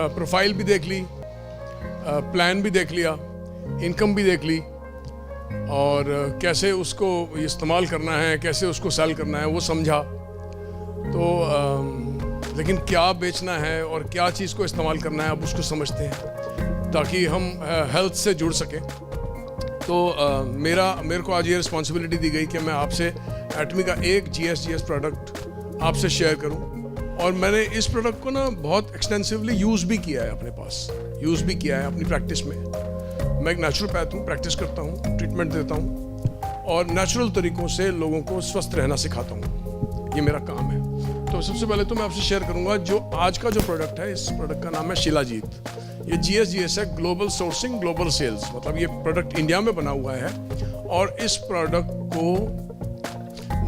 Profile भी देख ली, plan भी देख लिया, इनकम भी देख ली, और कैसे उसको इस्तेमाल करना है, कैसे उसको सेल करना है वो समझा। तो लेकिन क्या बेचना है और क्या चीज़ को इस्तेमाल करना है अब उसको समझते हैं ताकि हम हेल्थ से जुड़ सकें। तो मेरे को आज ये रिस्पॉन्सिबिलिटी दी गई कि मैं आपसे एटमी का एक GSGS प्रोडक्ट आपसे शेयर करूं, और मैंने इस प्रोडक्ट को ना बहुत एक्सटेंसिवली यूज़ भी किया है, अपने पास यूज़ भी किया है अपनी प्रैक्टिस में। मैं एक नेचुरोपैथ हूँ, प्रैक्टिस करता हूँ, ट्रीटमेंट देता हूँ और नेचुरल तरीक़ों से लोगों को स्वस्थ रहना सिखाता हूँ, ये मेरा काम है। तो सबसे पहले तो मैं आपसे शेयर करूँगा जो आज का जो प्रोडक्ट है, इस प्रोडक्ट का नाम है शिलाजीत। ये GSGS है, ग्लोबल सोर्सिंग ग्लोबल सेल्स, मतलब ये प्रोडक्ट इंडिया में बना हुआ है और इस प्रोडक्ट को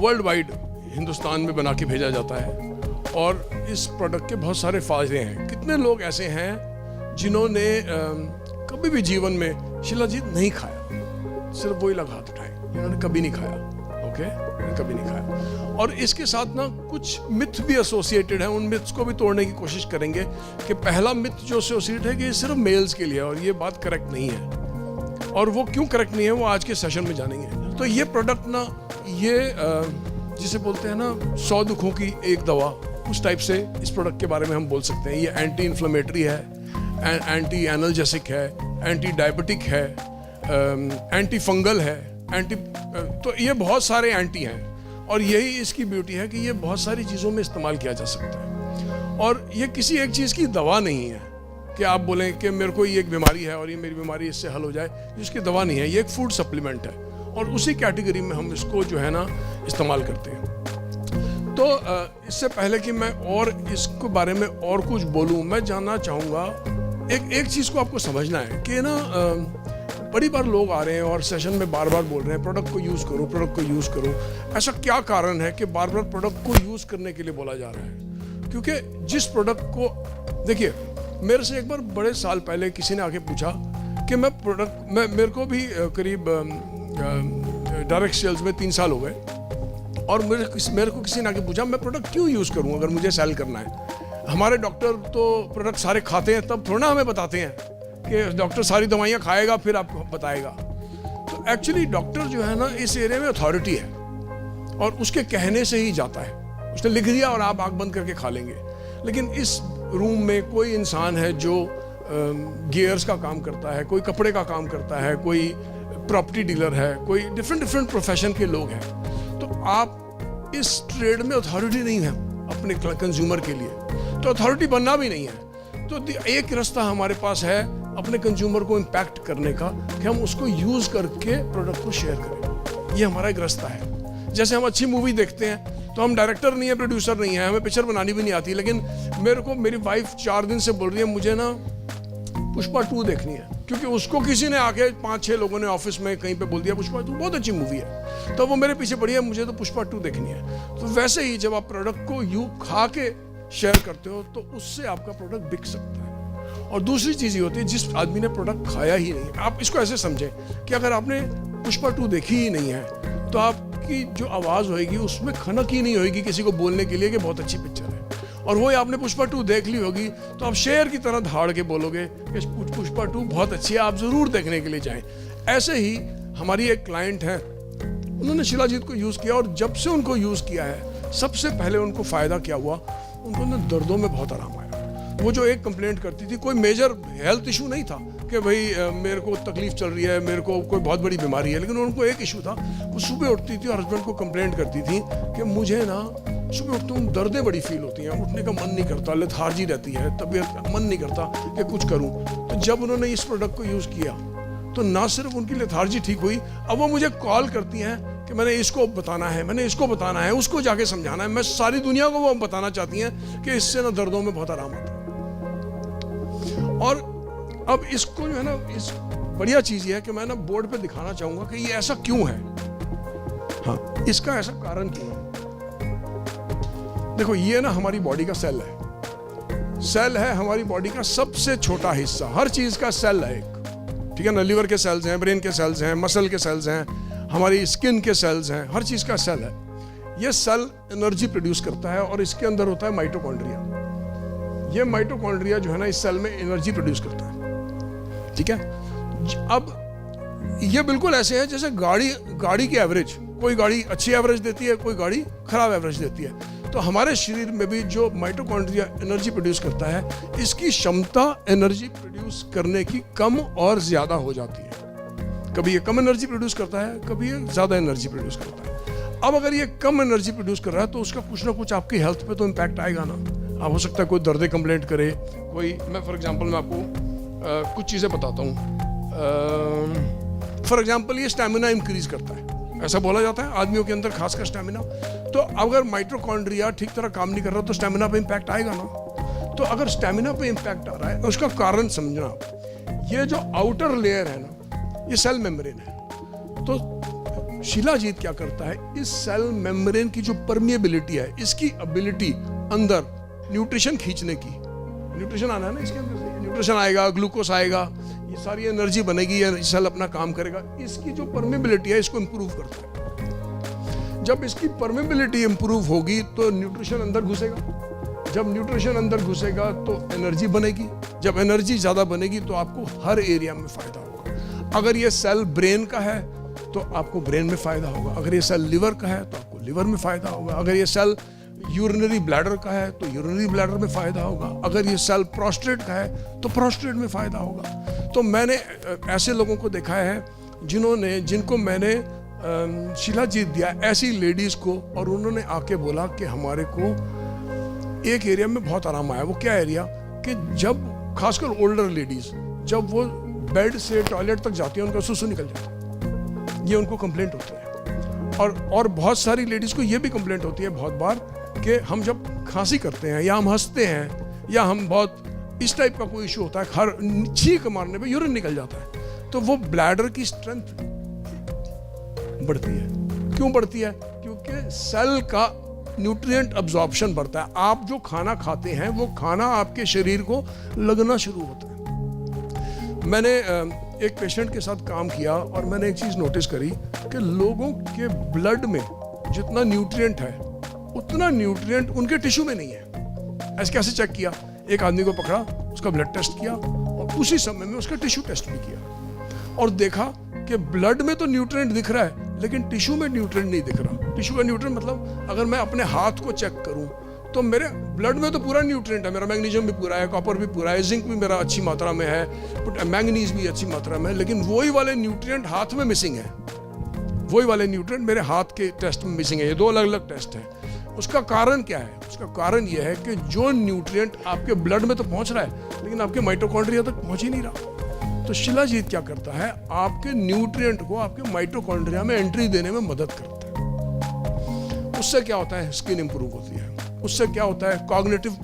वर्ल्ड वाइड हिंदुस्तान में बना के भेजा जाता है। और इस प्रोडक्ट के बहुत सारे फ़ायदे हैं। कितने लोग ऐसे हैं जिन्होंने कभी भी जीवन में शिलाजीत नहीं खाया, सिर्फ वही लोग हाथ उठाए, इन्होंने कभी नहीं खाया, ओके, कभी नहीं खाया। और इसके साथ ना कुछ मिथ भी एसोसिएटेड है, उन मिथ्स को भी तोड़ने की कोशिश करेंगे। कि पहला मिथ जो एसोसिएट है कि ये सिर्फ मेल्स के लिए है, और ये बात करेक्ट नहीं है। और वो क्यों करेक्ट नहीं है वो आज के सेशन में जानेंगे। तो ये प्रोडक्ट ना, ये जिसे बोलते हैं ना 100 दुखों की एक दवा, उस टाइप से इस प्रोडक्ट के बारे में हम बोल सकते हैं। ये एंटी इन्फ्लेमेटरी है, एंटी एनर्जेसिक है, एंटी डायबिटिक है, एंटी फंगल है, तो ये बहुत सारे एंटी हैं। और यही इसकी ब्यूटी है कि ये बहुत सारी चीज़ों में इस्तेमाल किया जा सकता है। और ये किसी एक चीज़ की दवा नहीं है कि आप बोलें कि मेरे को ये एक बीमारी है और ये मेरी बीमारी इससे हल हो जाए, इसकी दवा नहीं है। ये एक फूड सप्लीमेंट है और उसी कैटेगरी में हम इसको जो है ना इस्तेमाल करते हैं। तो इससे पहले कि मैं और इसके बारे में और कुछ बोलूं, मैं जानना चाहूँगा एक चीज़ को आपको समझना है कि ना बड़ी बार लोग आ रहे हैं और सेशन में बार बार बोल रहे हैं प्रोडक्ट को यूज़ करो, प्रोडक्ट को यूज़ करो। ऐसा क्या कारण है कि बार बार प्रोडक्ट को यूज़ करने के लिए बोला जा रहा है? क्योंकि जिस प्रोडक्ट को, देखिए, मेरे से एक बार बड़े साल पहले किसी ने आके पूछा कि मेरे को भी करीब डायरेक्ट सेल्स में 3 साल हो गए, और मेरे को किसी ने आके पूछा मैं प्रोडक्ट क्यों यूज़ करूं अगर मुझे सेल करना है। हमारे डॉक्टर तो प्रोडक्ट सारे खाते हैं, तब थोड़ा हमें बताते हैं कि डॉक्टर सारी दवाइयाँ खाएगा फिर आपको बताएगा। तो एक्चुअली डॉक्टर जो है ना इस एरिया में अथॉरिटी है और उसके कहने से ही जाता है। उसने लिख दिया और आप आँख बंद करके खा लेंगे। लेकिन इस रूम में कोई इंसान है जो गियर्स का काम करता है, कोई कपड़े का काम करता है, कोई प्रॉपर्टी डीलर है, कोई डिफरेंट प्रोफेशन के लोग हैं। तो आप इस ट्रेड में अथॉरिटी नहीं है अपने कंज्यूमर के लिए, तो अथॉरिटी बनना भी नहीं है। तो एक रास्ता हमारे पास है अपने कंज्यूमर को इम्पैक्ट करने का कि हम उसको यूज़ करके प्रोडक्ट को शेयर करें। ये हमारा एक रास्ता है। जैसे हम अच्छी मूवी देखते हैं तो हम डायरेक्टर नहीं है, प्रोड्यूसर नहीं है, हमें पिक्चर बनानी भी नहीं आती, लेकिन मेरी वाइफ 4 दिन से बोल रही है मुझे ना पुष्पा 2 देखनी है, क्योंकि उसको किसी ने आके 5-6 लोगों ने ऑफिस में कहीं पे बोल दिया पुष्पा 2 बहुत अच्छी मूवी है, तो वो मेरे पीछे पड़ी है, मुझे तो पुष्पा 2 देखनी है। तो वैसे ही जब आप प्रोडक्ट को खा के शेयर करते हो तो उससे आपका प्रोडक्ट बिक सकता है। और दूसरी चीज़ ये होती है जिस आदमी ने प्रोडक्ट खाया ही नहीं है, आप इसको ऐसे समझें कि अगर आपने पुष्पा 2 देखी ही नहीं है तो आपकी जो आवाज़ होगी उसमें खनक ही नहीं होगी किसी को बोलने के लिए कि बहुत अच्छी पिक्चर है। और वही आपने पुष्पा 2 देख ली होगी तो आप शेर की तरह धाड़ के बोलोगे कि पुष्पा 2 बहुत अच्छी है, आप ज़रूर देखने के लिए जाएं। ऐसे ही हमारी एक क्लाइंट है, उन्होंने शिलाजीत को यूज़ किया और जब से उनको यूज़ किया है सबसे पहले उनको फ़ायदा क्या हुआ, उनको ना दर्दों में बहुत आराम आया। वो जो एक कंप्लेंट करती थी, कोई मेजर हेल्थ इशू नहीं था कि भाई मेरे को तकलीफ चल रही है, मेरे को कोई बहुत बड़ी बीमारी है, लेकिन उनको एक इशू था। वो सुबह उठती थी और हस्बैंड को कंप्लेंट करती थी कि मुझे ना सुबह उठते हूँ दर्दें बड़ी फील होती हैं, उठने का मन नहीं करता, लेथार्जी रहती है, तबीयत मन नहीं करता कि कुछ करूँ। तो जब उन्होंने इस प्रोडक्ट को यूज़ किया तो ना सिर्फ उनकी लेथार्जी ठीक हुई, अब वो मुझे कॉल करती हैं कि मैंने इसको बताना है, मैंने इसको बताना है, उसको जाके समझाना है, मैं सारी दुनिया को वो बताना चाहती हैं कि इससे ना दर्दों में बहुत आराम आता है। और अब इसको जो है ना, इस बढ़िया चीज़ ये है कि मैं ना बोर्ड पे दिखाना चाहूँगा कि ये ऐसा क्यों है। हाँ, इसका ऐसा कारण क्यों है। देखो, ये ना हमारी बॉडी का सेल है हमारी बॉडी का सबसे छोटा हिस्सा, हर चीज़ का सेल है एक, ठीक है ना। लिवर के सेल्स हैं, ब्रेन के सेल्स हैं, मसल के सेल्स हैं, हमारी स्किन के सेल्स हैं, हर चीज़ का सेल है। ये सेल एनर्जी प्रोड्यूस करता है और इसके अंदर होता है माइटोकॉन्ड्रिया। ये माइटोकॉन्ड्रिया जो है ना इस सेल में एनर्जी प्रोड्यूस करता है, ठीक है। अब ये बिल्कुल ऐसे है जैसे गाड़ी की एवरेज, कोई गाड़ी अच्छी एवरेज देती है, कोई गाड़ी खराब एवरेज देती है। तो हमारे शरीर में भी जो माइटोकॉन्ड्रिया एनर्जी प्रोड्यूस करता है, इसकी क्षमता एनर्जी प्रोड्यूस करने की कम और ज्यादा हो जाती है। कभी ये कम एनर्जी प्रोड्यूस करता है, कभी ये ज्यादा एनर्जी प्रोड्यूस करता है। अब अगर ये कम एनर्जी प्रोड्यूस कर रहा है तो उसका कुछ ना कुछ आपकी हेल्थ पे तो इम्पैक्ट आएगा ना। अब हो सकता है कोई दर्द कंप्लेंट करे, कोई, मैं फॉर एग्जांपल मैं आपको कुछ चीज़ें बताता हूँ। फॉर एग्जांपल ये स्टैमिना इंक्रीज करता है, ऐसा बोला जाता है आदमियों के अंदर खासकर स्टैमिना। तो अगर माइटोकॉन्ड्रिया ठीक तरह काम नहीं कर रहा तो स्टैमिना पे इम्पैक्ट आएगा ना। तो अगर स्टैमिना पे इम्पैक्ट आ रहा है, उसका कारण समझना। ये जो आउटर लेयर है ना, ये सेल मेम्ब्रेन है। तो शिलाजीत क्या करता है, इस सेल मेम्ब्रेन की जो परमिएबिलिटी है, इसकी एबिलिटी अंदर न्यूट्रिशन खींचने की, न्यूट्रिशन आना है ना इसके अंदर से, न्यूट्रिशन आएगा, ग्लूकोस आएगा, ये सारी एनर्जी बनेगी, ये सेल अपना काम करेगा। इसकी जो परमिएबिलिटी है इसको इंप्रूव करता है। जब इसकी परमिएबिलिटी इंप्रूव होगी तो न्यूट्रिशन अंदर घुसेगा, जब न्यूट्रिशन अंदर घुसेगा तो एनर्जी बनेगी, जब एनर्जी ज़्यादा बनेगी तो आपको हर एरिया में फ़ायदा होगा। अगर ये सेल ब्रेन का है तो आपको ब्रेन में फ़ायदा होगा, अगर ये सेल लिवर का है तो आपको लिवर में फ़ायदा होगा, अगर ये सेल यूरिनरी ब्लैडर का है तो यूरिनरी ब्लैडर में फ़ायदा होगा, अगर ये सेल प्रोस्टेट का है तो प्रोस्टेट में फ़ायदा होगा। तो मैंने ऐसे लोगों को देखा है जिनको मैंने शिलाजीत दिया, ऐसी लेडीज़ को, और उन्होंने आके बोला कि हमारे को एक एरिया में बहुत आराम आया। वो क्या एरिया, कि जब खासकर ओल्डर लेडीज़ जब वो बेड से टॉयलेट तक जाती हैं उनका सुसु निकल जाता है, ये उनको कंप्लेंट होती है। और बहुत सारी लेडीज़ को ये भी कंप्लेंट होती है बहुत बार कि हम जब खांसी करते हैं या हम हंसते हैं या हम बहुत इस टाइप का कोई इशू होता है, हर छींक मारने पे यूरिन निकल जाता है, तो वो ब्लैडर की स्ट्रेंथ बढ़ती है। क्यों बढ़ती है? क्योंकि सेल का न्यूट्रिएंट अब्जॉर्प्शन बढ़ता है। आप जो खाना खाते हैं वो खाना आपके शरीर को लगना शुरू होता है। मैंने एक पेशेंट के साथ काम किया और मैंने एक चीज़ नोटिस करी कि लोगों के ब्लड में जितना न्यूट्रिएंट है उतना न्यूट्रिएंट उनके टिश्यू में नहीं है। ऐसे कैसे चेक किया? एक आदमी को पकड़ा, उसका ब्लड टेस्ट किया और उसी समय में उसका टिश्यू टेस्ट भी किया और देखा कि ब्लड में तो न्यूट्रिएंट दिख रहा है लेकिन टिश्यू में न्यूट्रिएंट नहीं दिख रहा। टिश्यू का न्यूट्रिएंट मतलब अगर मैं अपने हाथ को चेक करूं तो मेरे ब्लड में तो पूरा न्यूट्रिएंट है, मेरा मैग्नीशियम भी पूरा है, कॉपर भी पूरा है, जिंक भी मेरा अच्छी मात्रा में है, मैंगनीज भी अच्छी मात्रा में है, लेकिन वही वाले न्यूट्रिएंट हाथ में मिसिंग है, वही वाले न्यूट्रिएंट मेरे हाथ के टेस्ट में मिसिंग है। ये दो अलग अलग टेस्ट हैं। उसका कारण क्या है? उसका कारण यह है कि जो न्यूट्रिएंट आपके ब्लड में तो पहुंच रहा है लेकिन आपके माइटोकॉन्ड्रिया तक पहुंच ही नहीं रहा। तो शिलाजीत क्या करता है, आपके न्यूट्रिएंट को आपके माइटोकॉन्ड्रिया में एंट्री देने में मदद करता है। उससे क्या होता है? स्किन इंप्रूव होती है, उससे क्या होता है? कॉग्निटिव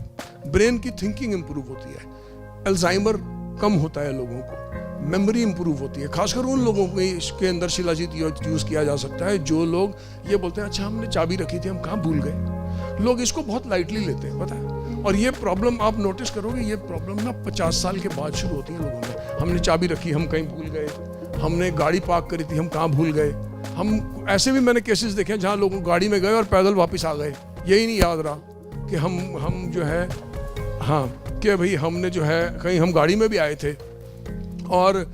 ब्रेन की थिंकिंग इंप्रूव होती है, अल्जाइमर कम होता है लोगों को, मेमोरी इंप्रूव होती है। खासकर उन लोगों को इसके अंदर शिलाजीत यूज किया जा सकता है जो लोग ये बोलते हैं अच्छा हमने चाबी रखी थी हम कहाँ भूल गए। लोग इसको बहुत लाइटली लेते हैं, पता है। और ये प्रॉब्लम आप नोटिस करोगे, ये प्रॉब्लम ना 50 साल के बाद शुरू होती है लोगों में। हमने चाबी रखी, हम कहीं भूल गए, हमने गाड़ी पार्क करी थी, हम कहाँ भूल गए। हम ऐसे भी मैंने केसेस देखे जहाँ लोग गाड़ी में गए और पैदल वापस आ गए, यही नहीं याद रहा कि हम जो है हाँ कि भाई हमने जो है कहीं हम गाड़ी में भी आए थे। और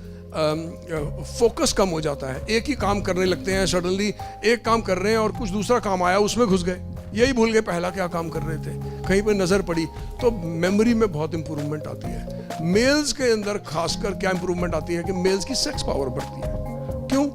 फोकस कम हो जाता है, एक ही काम करने लगते हैं, सडनली एक काम कर रहे हैं और कुछ दूसरा काम आया उसमें घुस गए, यही भूल गए पहला क्या काम कर रहे थे, कहीं पे नज़र पड़ी। तो मेमोरी में बहुत इंप्रूवमेंट आती है। मेल्स के अंदर खासकर क्या इंप्रूवमेंट आती है कि मेल्स की सेक्स पावर बढ़ती है। क्यों?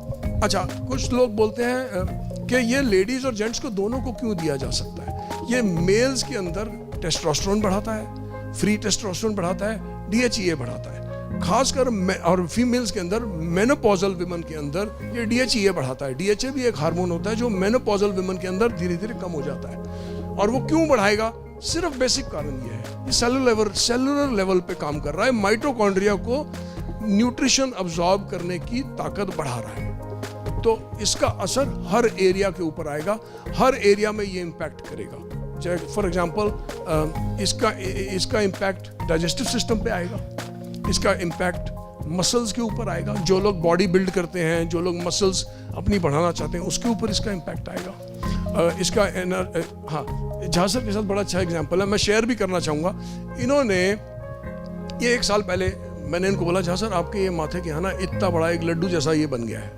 अच्छा, कुछ लोग बोलते हैं कि ये लेडीज़ और जेंट्स को दोनों को क्यों दिया जा सकता है। ये मेल्स के अंदर टेस्टोस्टेरोन बढ़ाता है, फ्री टेस्टोस्टेरोन बढ़ाता है, DHEA बढ़ाता है। खासकर और फीमेल्स के अंदर मेनोपॉजल विमन के अंदर ये DHEA बढ़ाता है। DHA भी एक हार्मोन होता है जो मेनोपॉजल विमन के अंदर धीरे धीरे कम हो जाता है। और वो क्यों बढ़ाएगा? सिर्फ बेसिक कारण ये है, ये सेलुलर लेवल पे काम कर रहा है, माइटोकॉन्ड्रिया को न्यूट्रिशन अब्सॉर्ब करने की ताकत बढ़ा रहा है। तो इसका असर हर एरिया के ऊपर आएगा, हर एरिया में ये इम्पैक्ट करेगा। फॉर एग्जाम्पल इसका इम्पैक्ट डाइजेस्टिव सिस्टम पे आएगा, इसका इम्पैक्ट मसल्स के ऊपर आएगा। जो लोग बॉडी बिल्ड करते हैं, जो लोग मसल्स अपनी बढ़ाना चाहते हैं, उसके ऊपर इसका इम्पैक्ट आएगा। इसका हाँ, झांसर के साथ बड़ा अच्छा एग्जाम्पल है, मैं शेयर भी करना चाहूँगा। इन्होंने ये 1 साल पहले मैंने इनको बोला, झांसर आपके ये माथे के यहाँ ना इतना बड़ा एक लड्डू जैसा ये बन गया है,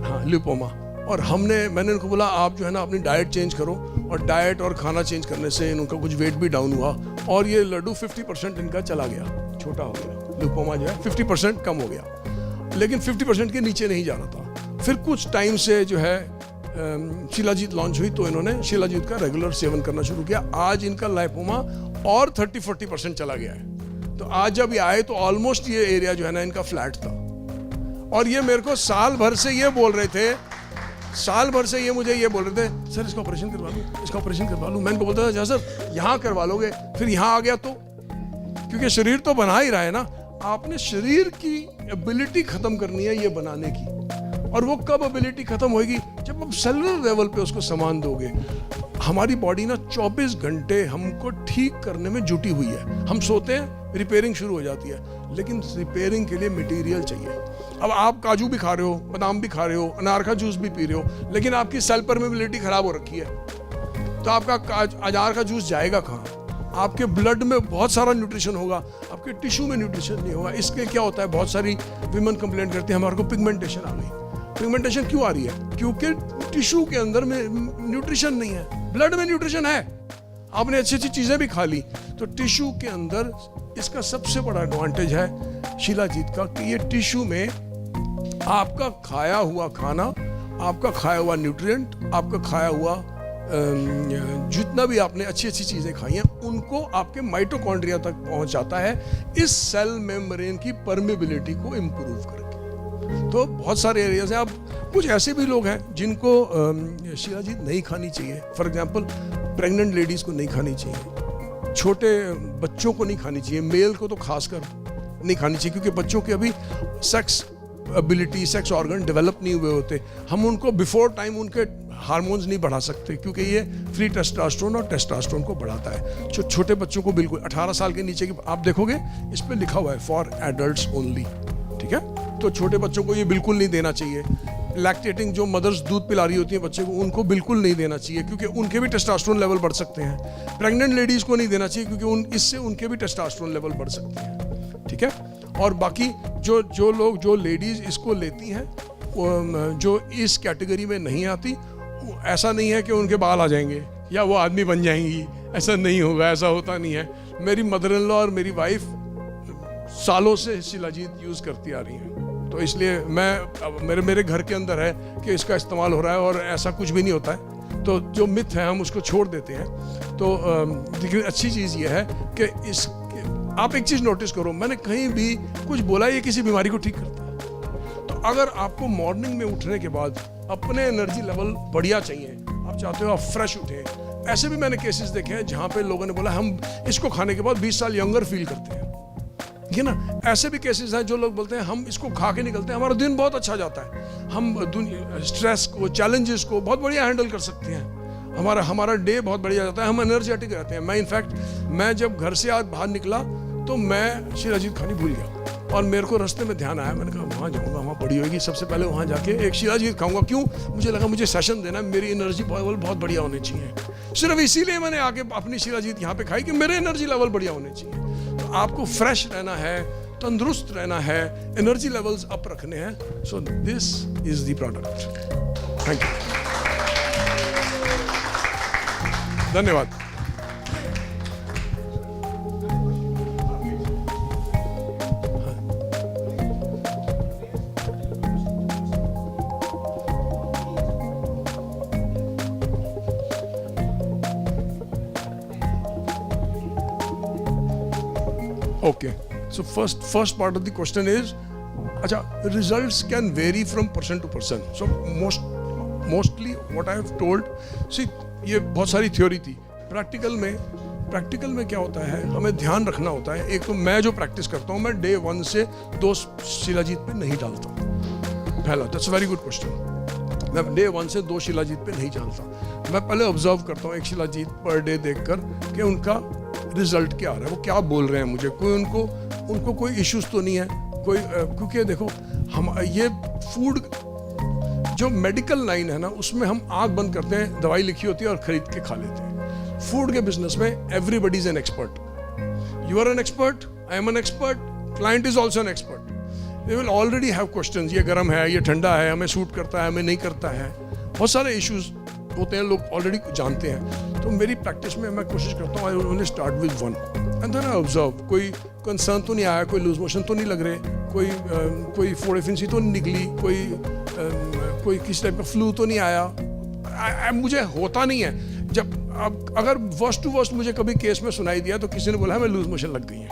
हाँ, लिपोमा। और मैंने इनको बोला आप जो है ना अपनी डाइट चेंज करो, और डाइट और खाना चेंज करने से इनका कुछ वेट भी डाउन हुआ, और ये लड्डू 50% इनका चला गया, छोटा हो गया, लिपोमा जो है 50% कम हो गया, लेकिन 50% के नीचे नहीं जा रहा था। फिर कुछ टाइम से जो है शिलाजीत लॉन्च हुई, तो इन्होंने शिलाजीत का रेगुलर सेवन करना शुरू किया। आज इनका लिपोमा और 30-40% चला गया है। तो आज जब ये आए तो ऑलमोस्ट ये एरिया जो है ना इनका फ्लैट था, और ये मेरे को साल भर से ये बोल रहे थे, मुझे ये बोल रहे थे, सर इसका ऑपरेशन करवा लूँ, इसका ऑपरेशन करवा लूँ। मैं बोलता था जहाँ सर यहाँ करवा लोगे, फिर यहाँ आ गया तो, क्योंकि शरीर तो बना ही रहा है ना, आपने शरीर की एबिलिटी खत्म करनी है ये बनाने की। और वो कब एबिलिटी खत्म होगी, जब आप सेलुलर लेवल पे उसको सामान दोगे। हमारी बॉडी ना 24 घंटे हमको ठीक करने में जुटी हुई है। हम सोते हैं, रिपेयरिंग शुरू हो जाती है, लेकिन रिपेयरिंग के लिए मटेरियल चाहिए। अब आप काजू भी खा रहे हो, बादाम भी खा रहे हो, अनार का जूस भी पी रहे हो, लेकिन आपकी सेल परमेबिलिटी खराब हो रखी है, तो आपका अनार का जूस जाएगा कहाँ? आपके ब्लड में बहुत सारा न्यूट्रिशन होगा, आपके टिश्यू में न्यूट्रिशन नहीं होगा। इसके क्या होता है, बहुत सारी विमेन कंप्लेंट करती है हमारे को पिगमेंटेशन आ गई। पिगमेंटेशन क्यों आ रही है? क्योंकि टिश्यू के अंदर में न्यूट्रिशन नहीं है, ब्लड में न्यूट्रिशन है, आपने अच्छी अच्छी चीजें भी खा ली। तो टिश्यू के अंदर इसका सबसे बड़ा एडवांटेज है शिलाजीत का, कि ये टिश्यू में आपका खाया हुआ खाना, आपका खाया हुआ न्यूट्रिएंट, आपका खाया हुआ जितना भी आपने अच्छी अच्छी चीजें खाई हैं, उनको आपके माइटोकॉन्ड्रिया तक पहुंचाता है, इस सेल मेम्ब्रेन की परमेबिलिटी को इम्प्रूव करके। तो बहुत सारे एरियाज हैं। अब कुछ ऐसे भी लोग हैं जिनको शिलाजीत नहीं खानी चाहिए। फॉर एग्जांपल प्रेग्नेंट लेडीज को नहीं खानी चाहिए, छोटे बच्चों को नहीं खानी चाहिए, मेल को तो खासकर नहीं खानी चाहिए, क्योंकि बच्चों के अभी sex ability, sex organ develop नहीं हुए होते। हम उनको बिफोर टाइम उनके हार्मोन्स नहीं बढ़ा सकते, क्योंकि ये फ्री टेस्टोस्टेरोन और टेस्टोस्टेरोन को बढ़ाता है। छोटे बच्चों को बिल्कुल 18 साल के नीचे की, आप देखोगे इस पे लिखा हुआ है फॉर एडल्ट्स ओनली, ठीक है? तो छोटे बच्चों को ये बिल्कुल नहीं देना चाहिए। लैक्टेटिंग जो मदर्स दूध पिला रही होती है बच्चे को, उनको बिल्कुल नहीं देना चाहिए, क्योंकि उनके भी टेस्टोस्टेरोन लेवल बढ़ सकते हैं। प्रेग्नेंट लेडीज को नहीं देना चाहिए, क्योंकि इससे उनके भी टेस्टोस्टेरोन लेवल बढ़ सकते हैं, ठीक है? और बाकी जो लेडीज इसको लेती हैं, जो इस कैटेगरी में नहीं आती, ऐसा नहीं है कि उनके बाल आ जाएंगे या वो आदमी बन जाएंगी, ऐसा नहीं होगा, ऐसा होता नहीं है। मेरी मदर इन लॉ और मेरी वाइफ सालों से शिलाजीत यूज करती आ रही हैं, तो इसलिए मेरे घर के अंदर है कि इसका इस्तेमाल हो रहा है, और ऐसा कुछ भी नहीं होता है। तो जो मिथ है हम उसको छोड़ देते हैं। तो लेकिन अच्छी चीज़ ये है कि आप एक चीज़ नोटिस करो, मैंने कहीं भी कुछ बोला ये किसी बीमारी को ठीक करता है। तो अगर आपको मॉर्निंग में उठने के बाद अपने एनर्जी लेवल बढ़िया चाहिए, आप चाहते हो आप फ्रेश उठें, ऐसे भी मैंने केसेस देखे हैं जहाँ पे लोगों ने बोला हम इसको खाने के बाद 20 साल यंगर फील करते हैं, ये ना। ऐसे भी केसेस हैं जो लोग बोलते हैं हम इसको खा के निकलते हैं, हमारा दिन बहुत अच्छा जाता है, हम स्ट्रेस को, चैलेंजेस को बहुत बढ़िया हैंडल कर सकते हैं, हमारा डे बहुत बढ़िया जाता है, हम एनर्जेटिक रहते हैं। मैं इनफैक्ट मैं जब घर से आज बाहर निकला तो मैं शिलाजीत खानी भूल गया, और मेरे को रास्ते में ध्यान आया, मैंने कहा वहाँ जाऊँगा, वहाँ पड़ी होगी, सबसे पहले वहाँ जाके एक शिलाजीत खाऊंगा। क्यों? मुझे लगा मुझे सेशन देना है, मेरी एनर्जी लेवल बहुत बढ़िया होनी चाहिए। सिर्फ इसीलिए मैंने आके अपनी शिलाजीत यहाँ पे खाई कि मेरे एनर्जी लेवल बढ़िया होने चाहिए। तो आपको फ्रेश रहना है, तंदुरुस्त रहना है, एनर्जी लेवल्स अप रखने हैं। So this is the product. Thank you, धन्यवाद। Okay, so first part of the question is, अच्छा, results can vary from person to person. So mostly what I have told, see, ये बहुत सारी theory थी। Practical में क्या होता है, हमें ध्यान रखना होता है। एक तो मैं जो प्रैक्टिस करता हूँ, मैं day 1 से 2 शिलाजीत पे नहीं डालता। पहला, that's a very good question। मैं day 1 से 2 शिलाजीत पे नहीं डालता। मैं पहले ऑब्जर्व करता हूँ एक शिलाजीत पर डे देखकर कि उनका रिजल्ट क्या आ रहा है, वो क्या बोल रहे हैं मुझे, कोई उनको कोई इश्यूज तो नहीं है कोई, क्योंकि देखो हम ये फूड जो मेडिकल लाइन है ना, उसमें हम आंख बंद करते हैं, दवाई लिखी होती है और खरीद के खा लेते हैं। फूड के बिजनेस में everybody is an expert. You are an expert, I am an expert, client is also an expert. They will already have questions, ये गर्म है, ये ठंडा है, हमें सूट करता है, हमें नहीं करता है, बहुत सारे इश्यूज होते हैं, लोग ऑलरेडी जानते हैं। तो मेरी प्रैक्टिस में मैं कोशिश करता हूँ, I only start with one and then I observe, कोई कंसर्न तो नहीं आया, कोई लूज मोशन तो नहीं लग रहे, कोई फोड़े फिंसी तो नहीं निकली, कोई किसी टाइप का फ्लू तो नहीं आया। मुझे होता नहीं है। जब अब अगर वर्स्ट टू वर्स्ट मुझे कभी केस में सुनाई दिया तो किसी ने बोला हमें लूज मोशन लग गई है,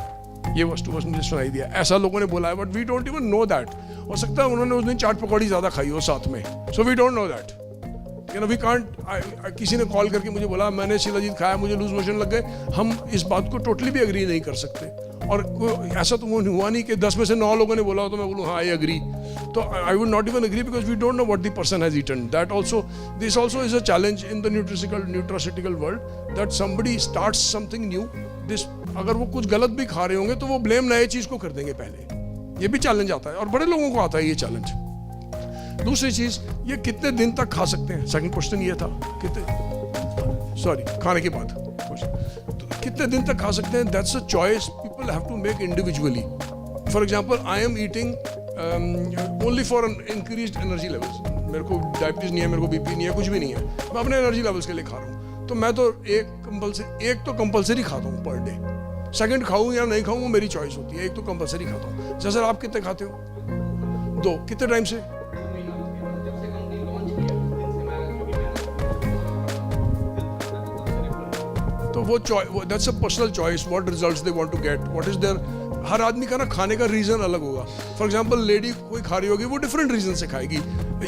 ये वर्स्ट टू वर्स्ट मुझे सुनाई दिया, ऐसा लोगों ने बोला है, but we don't even know that. हो सकता है उन्होंने उस दिन चाट पकौड़ी ज़्यादा खाई हो साथ में, so we don't know that, you know we can't. किसी ने कॉल करके मुझे बोला मैंने शिलाजीत खाया, मुझे लूज मोशन लग गए, हम इस बात को टोटली भी एग्री नहीं कर सकते। और ऐसा तो हुआ नहीं कि 10 में से 9 लोगों ने बोला हो तो मैं बोलूँ हाँ आई एग्री। तो I would not even agree because we don't know what the person has eaten. That also, this also is a challenge in the nutraceutical world, that somebody starts something new. This अगर वो कुछ गलत भी खा रहे होंगे तो वो ब्लेम नए चीज़ को कर देंगे पहले, ये भी चैलेंज आता है और बड़े लोगों को आता है ये चैलेंज। दूसरी चीज़, ये कितने दिन तक खा सकते हैं, सेकंड क्वेश्चन ये था, खाने के बाद कितने दिन तक खा सकते हैं, that's a choice people have to make individually. For example I am eating only for increased energy levels, मेरे को डायबिटीज नहीं है, मेरे को बीपी नहीं है, कुछ भी नहीं है, मैं अपने एनर्जी लेवल्स के लिए खा रहा हूँ। तो मैं तो एक तो कंपलसरी खाता हूँ पर डे, सेकंड खाऊँ या नहीं खाऊँ वो मेरी चॉइस होती है, एक तो कंपलसरी खाता हूँ। जैसे आप कितने खाते हो? 2। कितने टाइम से? तो वो that's a personal choice, what results they want to get, what is there. हर आदमी का ना खाने का रीजन अलग होगा। फॉर एग्जांपल लेडी कोई खा रही होगी वो डिफरेंट रीजन से खाएगी,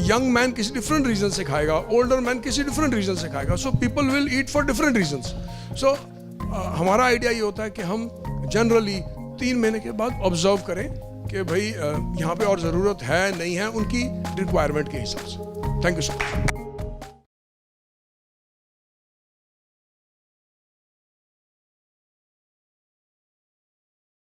यंग मैन किसी डिफरेंट रीजन से खाएगा, ओल्डर मैन किसी डिफरेंट रीजन से खाएगा। So people will eat for different reasons. So हमारा आइडिया ये होता है कि हम जनरली 3 महीने के बाद ऑब्जर्व करें कि भाई यहाँ पे और ज़रूरत है नहीं है, उनकी रिक्वायरमेंट के हिसाब से। Thank you so much.